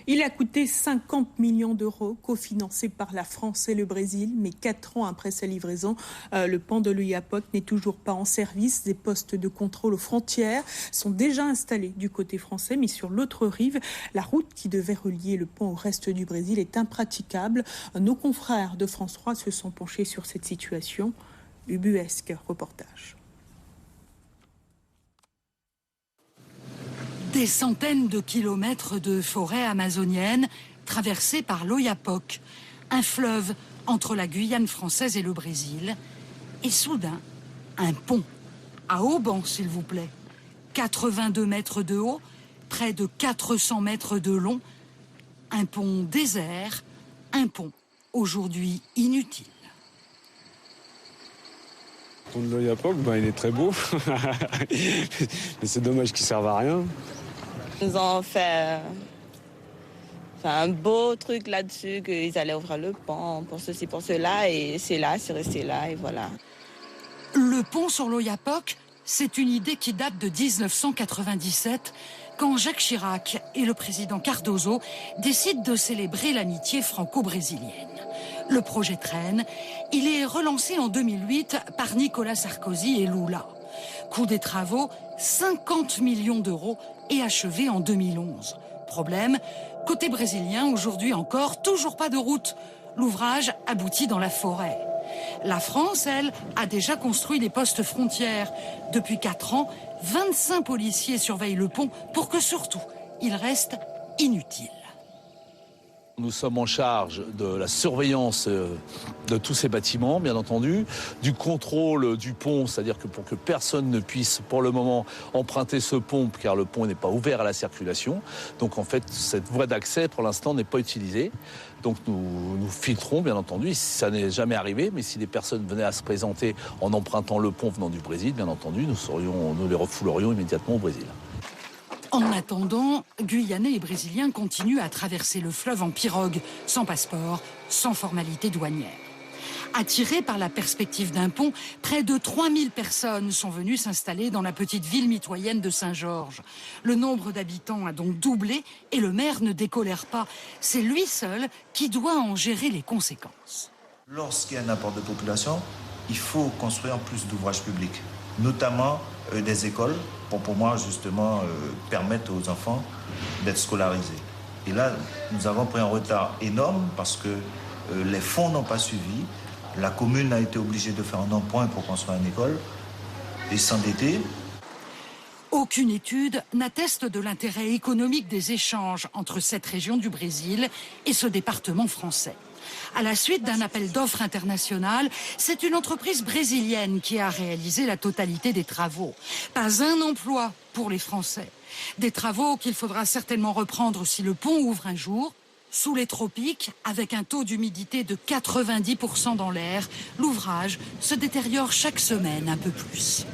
Il a coûté 50 millions d'euros, cofinancé par la France et le Brésil. Mais 4 ans après sa livraison, le pont de l'Oyapock n'est toujours pas en service. Des postes de contrôle aux frontières sont déjà installés du côté français. Mais sur l'autre rive, la route qui devait relier le pont au reste du Brésil est impraticable. Nos confrères de France 3 se sont penchés sur cette situation. Ubuesque reportage. Des centaines de kilomètres de forêt amazonienne traversée par l'Oyapock, un fleuve entre la Guyane française et le Brésil. Et soudain, un pont, à Auban s'il vous plaît, 82 mètres de haut, près de 400 mètres de long, un pont désert, un pont aujourd'hui inutile. Le pont de l'Oyapock, il est très beau, mais c'est dommage qu'il ne serve à rien. Ils ont fait un beau truc là-dessus, qu'ils allaient ouvrir le pont pour ceci, pour cela, et c'est resté là, et voilà. Le pont sur l'Oyapock, c'est une idée qui date de 1997, quand Jacques Chirac et le président Cardoso décident de célébrer l'amitié franco-brésilienne. Le projet traîne, il est relancé en 2008 par Nicolas Sarkozy et Lula. Coût des travaux, 50 millions d'euros et achevé en 2011. Problème, côté brésilien, aujourd'hui encore, toujours pas de route. L'ouvrage aboutit dans la forêt. La France, elle, a déjà construit des postes frontières. Depuis 4 ans, 25 policiers surveillent le pont pour que surtout, il reste inutile. Nous sommes en charge de la surveillance de tous ces bâtiments, bien entendu, du contrôle du pont, c'est-à-dire que pour que personne ne puisse, pour le moment, emprunter ce pont, car le pont n'est pas ouvert à la circulation. Donc en fait, cette voie d'accès, pour l'instant, n'est pas utilisée. Donc nous filtrons, bien entendu, ça n'est jamais arrivé, mais si des personnes venaient à se présenter en empruntant le pont venant du Brésil, bien entendu, nous les refoulerions immédiatement au Brésil. En attendant, Guyanais et Brésiliens continuent à traverser le fleuve en pirogue, sans passeport, sans formalité douanière. Attirés par la perspective d'un pont, près de 3000 personnes sont venues s'installer dans la petite ville mitoyenne de Saint-Georges. Le nombre d'habitants a donc doublé et le maire ne décolère pas. C'est lui seul qui doit en gérer les conséquences. Lorsqu'il y a un apport de population, il faut construire plus d'ouvrages publics, notamment des écoles, pour pouvoir justement permettre aux enfants d'être scolarisés. Et là, nous avons pris un retard énorme parce que les fonds n'ont pas suivi. La commune a été obligée de faire un emprunt pour construire une école et s'endetter. Aucune étude n'atteste de l'intérêt économique des échanges entre cette région du Brésil et ce département français. À la suite d'un appel d'offres international, c'est une entreprise brésilienne qui a réalisé la totalité des travaux. Pas un emploi pour les Français. Des travaux qu'il faudra certainement reprendre si le pont ouvre un jour. Sous les tropiques, avec un taux d'humidité de 90% dans l'air, l'ouvrage se détériore chaque semaine un peu plus.